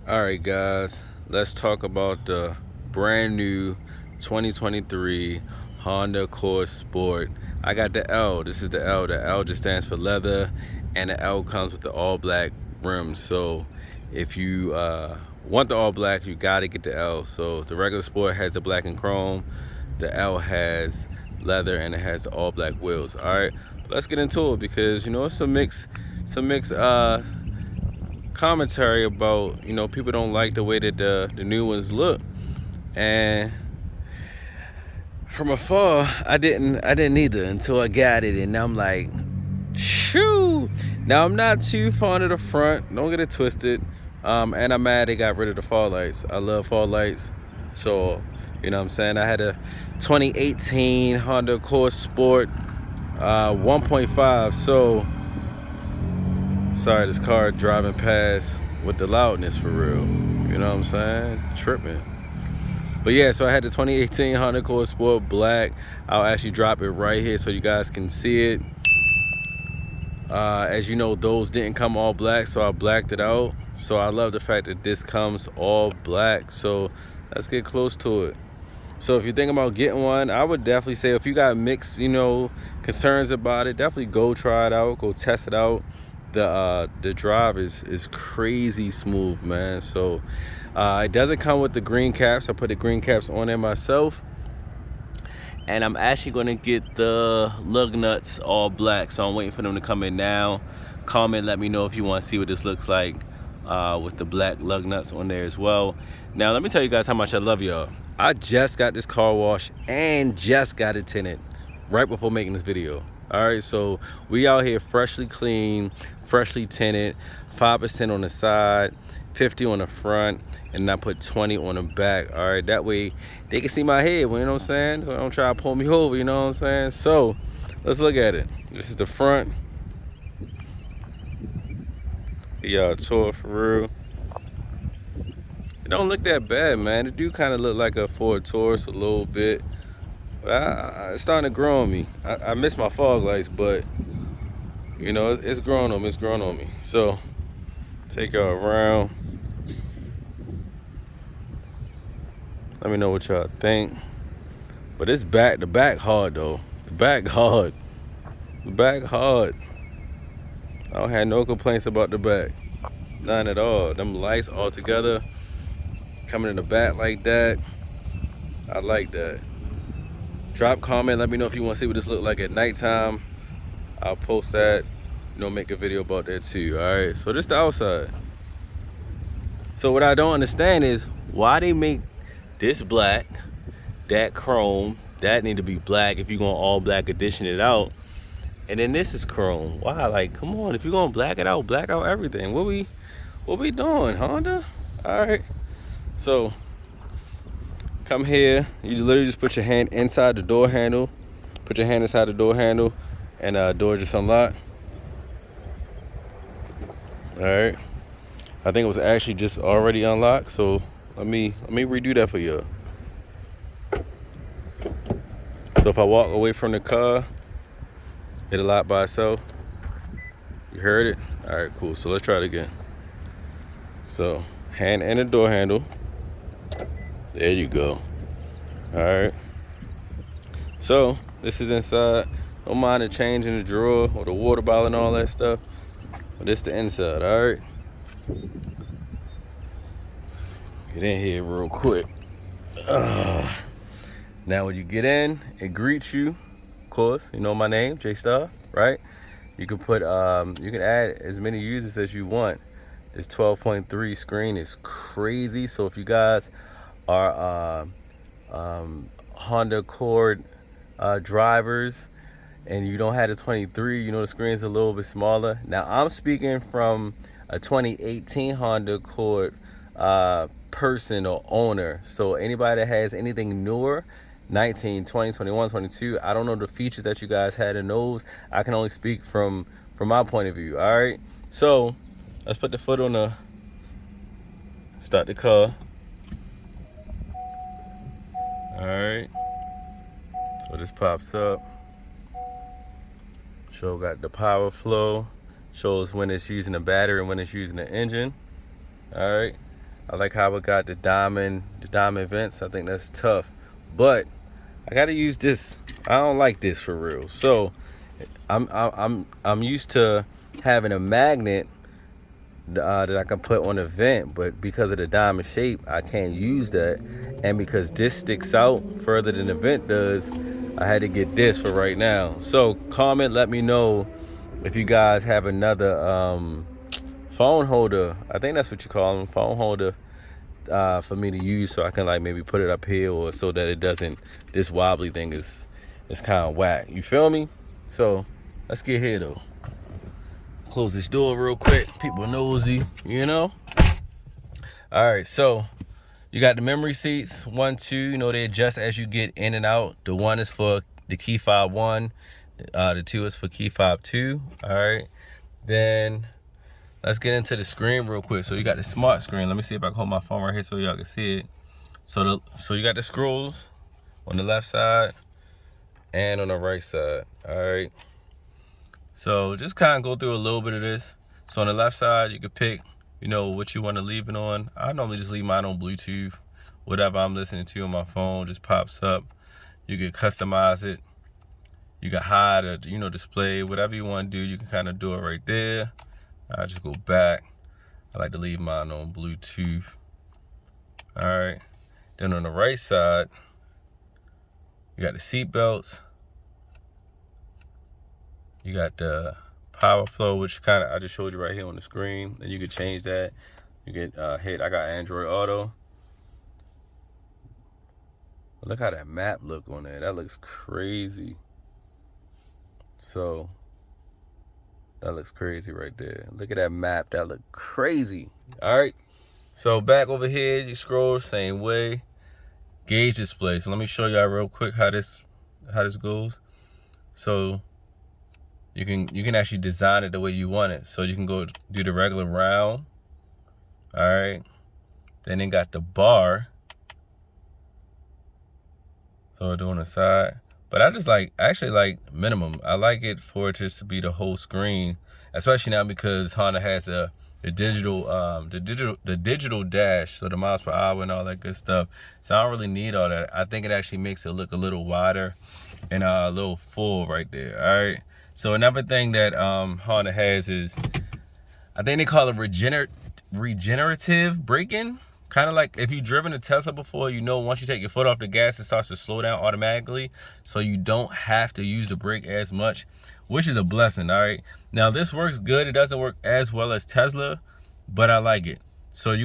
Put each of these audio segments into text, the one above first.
Alright guys, let's talk about the brand new 2023 Honda Accord Sport. I got the L. This is the L. The L just stands for leather, and the L comes with the all black rims. So if you want the all black, you gotta get the L. So the regular Sport has the black and chrome. The L has leather and it has the all black wheels. Alright, let's get into it because it's some mixed commentary about people don't like the way that the new ones look, and from afar I didn't either until I got it, and now I'm like, shoo. Now I'm not too fond of the front, don't get it twisted, and I'm mad they got rid of the fog lights. I love fog lights, so what I'm saying, I had a 2018 Honda Accord Sport 1.5. so sorry, this car driving past with the loudness for real. You know what I'm saying? Tripping. But yeah, so I had the 2018 Honda Accord Sport black. I'll actually drop it right here so you guys can see it. As you know, those didn't come all black, so I blacked it out. So I love the fact that this comes all black. So let's get close to it. So if you're thinking about getting one, I would definitely say if you got mixed, concerns about it, definitely go try it out, go test it out. The drive is crazy smooth, man. So it doesn't come with the green caps. I put the green caps on there myself, and I'm actually going to get the lug nuts all black, so I'm waiting for them to come in now. Comment, let me know if you want to see what this looks like with the black lug nuts on there as well. Now let me tell you guys how much I love y'all. I just got this car washed and just got it tinted right before making this video. All right, so we out here freshly clean, freshly tinted, 5% on the side, 50 on the front, and I put 20 on the back. All right, that way they can see my head, you know what I'm saying? So don't try to pull me over, you know what I'm saying? So let's look at it. This is the front. Y'all tour for real. It don't look that bad, man. It do kind of look like a Ford Taurus a little bit, but it's starting to grow on me. I miss my fog lights, but it's growing on me. It's growing on me. So take y'all around. Let me know what y'all think. But the back hard though. The back hard. The back hard. I don't have no complaints about the back. None at all. Them lights all together, coming in the back like that. I like that. Drop comment, let me know if you want to see what this look like at nighttime. I'll post that, make a video about that too. All right, so this the outside. So what I don't understand is why they make this black, that chrome, that need to be black if you're going all black, addition it out, and then this is chrome. Why? Like, come on, if you're gonna black out everything. What we doing, Honda? All right, so come here, you literally just put your hand inside the door handle, put your hand inside the door handle, and door just unlock. All right, I think it was actually just already unlocked, so let me redo that for you. So if I walk away from the car, it'll lock by itself. You heard it? All right, cool. So let's try it again. So hand and the door handle. There you go. All right. So this is inside. Don't mind the change in the drawer or the water bottle and all that stuff. But this the inside. All right. Get in here real quick. Now when you get in, it greets you. Of course, you know my name, J Star, right? You can put you can add as many users as you want. This 12.3 screen is crazy. So if you guys are Honda Accord drivers and you don't have the 23, the screen's a little bit smaller. Now I'm speaking from a 2018 Honda Accord person or owner. So anybody that has anything newer, 19, 20, 21, 22, I don't know the features that you guys had in those. I can only speak from my point of view. All right, so let's put the foot on the start the car. All right, so this pops up, got the power flow, shows when it's using the battery and when it's using the engine. All right, I like how it got the diamond vents. I think that's tough, but I gotta use this. I don't like this for real. So I'm used to having a magnet that I can put on a vent, but because of the diamond shape, I can't use that. And because this sticks out further than the vent does, I had to get this for right now. So comment, let me know if you guys have another phone holder. I think that's what you call them, phone holder, for me to use, so I can like maybe put it up here, or so that it doesn't, this wobbly thing is kind of whack. You feel me? So let's get here though. Close this door real quick. People nosy, you know. All right, so you got the memory seats, 1, 2. You know, they adjust as you get in and out. The 1 is for the key fob 1. The 2 is for key fob 2. All right. Then let's get into the screen real quick. So you got the smart screen. Let me see if I can hold my phone right here so y'all can see it. So you got the scrolls on the left side and on the right side. All right. So just kind of go through a little bit of this. So on the left side, you can pick, you know, what you want to leave it on. I normally just leave mine on Bluetooth. Whatever I'm listening to on my phone just pops up. You can customize it. You can hide or, you know, display, whatever you want to do, you can kind of do it right there. I just go back. I like to leave mine on Bluetooth. All right. Then on the right side, you got the seat belts. You got the power flow, which kind of I just showed you right here on the screen. And you can change that. You get hit. I got Android Auto. Look how that map look on there. That looks crazy. So that looks crazy right there. Look at that map. That look crazy. All right. So back over here, you scroll same way. Gauge display. So let me show y'all real quick how this goes. So you can actually design it the way you want it. So you can go do the regular round. All right. Then it got the bar. So doing the side. But I just actually like minimum. I like it for it just to be the whole screen, especially now because Honda has the digital dash, so the miles per hour and all that good stuff. So I don't really need all that. I think it actually makes it look a little wider and a little full right there. All right. So another thing that Honda has is, I think they call it regenerative braking. Kind of like if you've driven a Tesla before, you know, once you take your foot off the gas, it starts to slow down automatically. So you don't have to use the brake as much, which is a blessing. All right. Now this works good. It doesn't work as well as Tesla, but I like it. So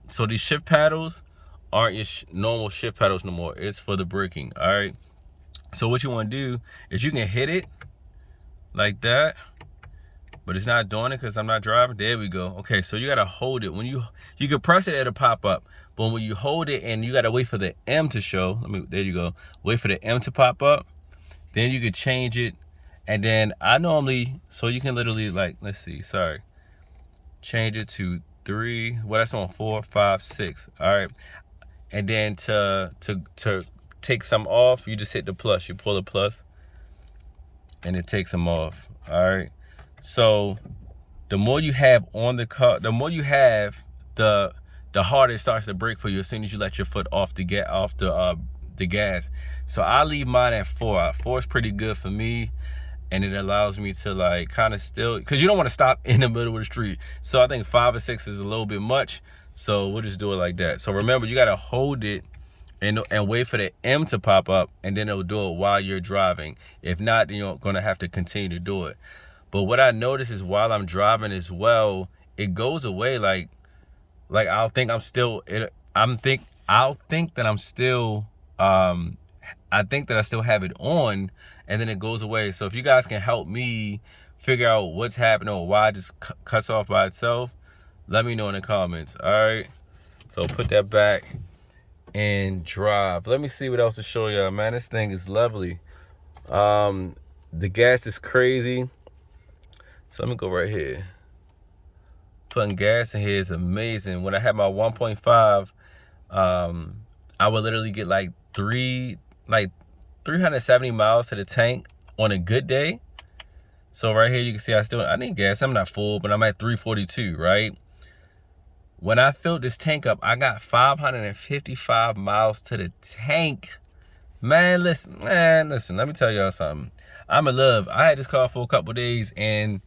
so these shift paddles aren't your normal shift paddles no more. It's for the braking. All right. So what you want to do is you can hit it like that, but it's not doing it because I'm not driving. There we go. Okay, so you gotta hold it. When you can press it, it'll pop up. But when you hold it and you gotta wait for the M to show. There you go. Wait for the M to pop up. Then you could change it. And then I normally, so you can literally let's see, sorry. Change it to 3. Well, that's on 4, 5, 6. All right. And then to take some off, you just hit the plus. You pull the plus and it takes them off. All right. So the more you have on the car, the more you have, the harder it starts to brake for you as soon as you let your foot off the gas. So I leave mine at 4. 4 is pretty good for me, and it allows me to kind of still, because you don't want to stop in the middle of the street. So I think 5 or 6 is a little bit much. So we'll just do it like that. So remember, you got to hold it and wait for the M to pop up, and then it'll do it while you're driving. If not, then you're going to have to continue to do it. But what I notice is while I'm driving as well, it goes away. I'll think I'm still, I'll think that I'm still, I think that I still have it on, and then it goes away. So if you guys can help me figure out what's happening or why it just cuts off by itself, let me know in the comments. All right. So put that back and drive. Let me see what else to show y'all, man. This thing is lovely. The gas is crazy. So let me go right here. Putting gas in here is amazing. When I had my 1.5, I would literally get 370 miles to the tank on a good day. So right here you can see I need gas. I'm not full, but I'm at 342, right? when I filled this tank up, I got 555 miles to the tank. Man, listen, let me tell y'all something. I'm in love. I had this car for a couple days and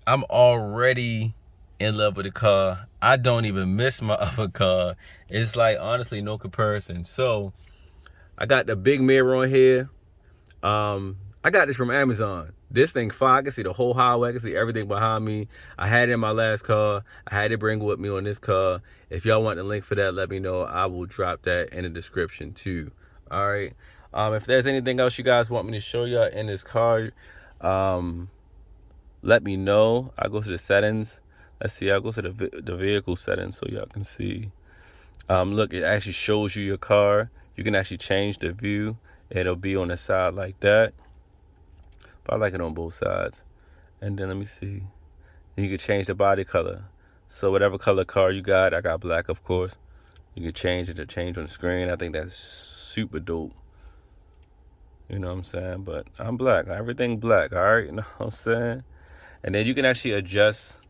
I'm already in love with the car. I don't even miss my other car. It's like, honestly, no comparison. So I got the big mirror on here. I got this from Amazon. This thing fire. I can see the whole highway. I can see everything behind me. I had it in my last car. I had to bring it with me on this car. If y'all want the link for that, let me know. I will drop that in the description too. All right. If there's anything else you guys want me to show y'all in this car, let me know. I'll go to the settings. Let's see. I'll go to the vehicle settings so y'all can see. Look, it actually shows you your car. You can actually change the view. It'll be on the side like that. But I like it on both sides. And then let me see. You can change the body color. So whatever color car you got, I got black, of course. You can change it to change on the screen. I think that's super dope. You know what I'm saying? But I'm black. Everything black, all right? You know what I'm saying? And then you can actually adjust.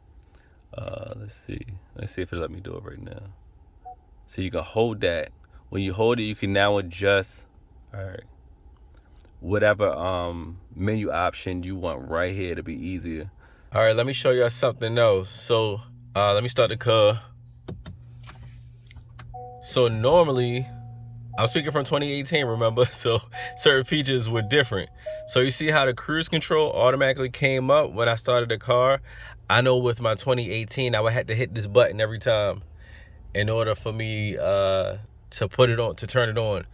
Let's see. Let's see if it'll let me do it right now. So you can hold that. When you hold it, you can now adjust, all right, whatever menu option you want right here to be easier. All right, let me show you something else. So let me start the car. So normally, I'm speaking from 2018, remember? So certain features were different. So you see how the cruise control automatically came up when I started the car? I know with my 2018, I would have to hit this button every time in order for me to put it on, to turn it on.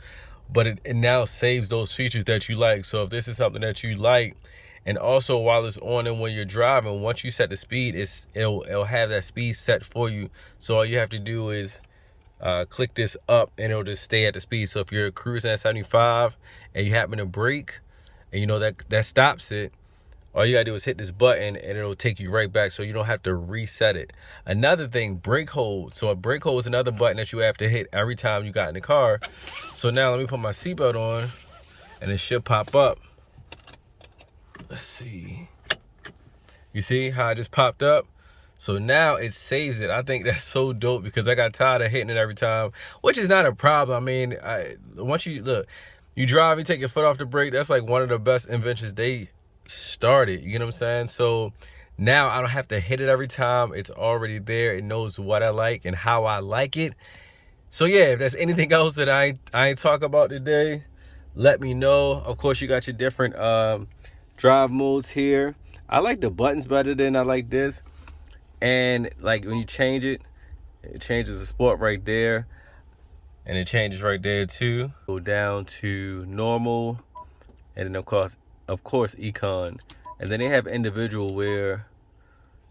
But it now saves those features that you like. So if this is something that you like, and also while it's on and when you're driving, once you set the speed, it'll have that speed set for you. So all you have to do is click this up and it'll just stay at the speed. So if you're cruising at 75 and you happen to brake and you know that stops it, all you gotta do is hit this button and it'll take you right back, so you don't have to reset it. Another thing, brake hold. So a brake hold is another button that you have to hit every time you got in the car. So now let me put my seatbelt on and it should pop up. Let's see. You see how I just popped up? So now it saves it. I think that's so dope because I got tired of hitting it every time, which is not a problem. I mean, once you look, you drive, you take your foot off the brake. That's like one of the best inventions they started. You know what I'm saying? So now I don't have to hit it every time. It's already there. It knows what I like and how I like it. So yeah, if there's anything else that I ain't talk about today, let me know. Of course, you got your different drive modes here. I like the buttons better than I like this. And like when you change it, it changes the sport right there. And it changes right there too. Go down to normal. And then of course econ. And then they have individual where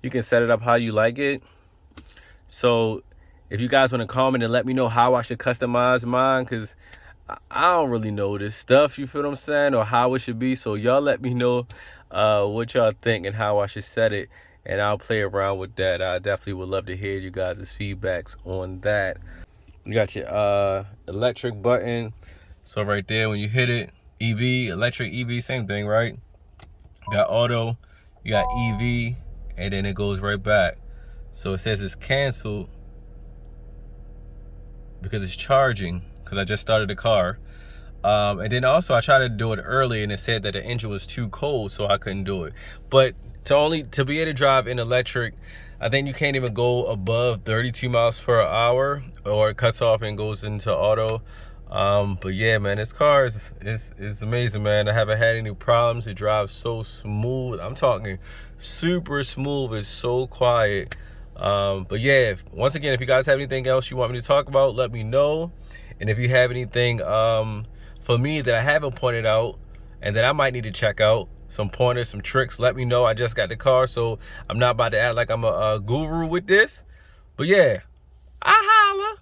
you can set it up how you like it. So if you guys want to comment and let me know how I should customize mine, because I don't really know this stuff, you feel what I'm saying, or how it should be. So y'all let me know what y'all think and how I should set it, and I'll play around with that. I definitely would love to hear you guys' feedbacks on that. You got your electric button. So right there, when you hit it, EV, electric, EV, same thing, right? You got auto, you got EV, and then it goes right back. So it says it's canceled because it's charging, because I just started the car. And then also I tried to do it early and it said that the engine was too cold, so I couldn't do it. But to be able to drive in electric, I think you can't even go above 32 miles per hour, or it cuts off and goes into auto. But yeah, man, this car is amazing, man. I haven't had any problems. It drives so smooth. I'm talking super smooth. It's so quiet. But yeah, once again, if you guys have anything else you want me to talk about, let me know. And if you have anything for me that I haven't pointed out and that I might need to check out, some pointers, some tricks, let me know. I just got the car, so I'm not about to act like I'm a guru with this. But yeah, I holla.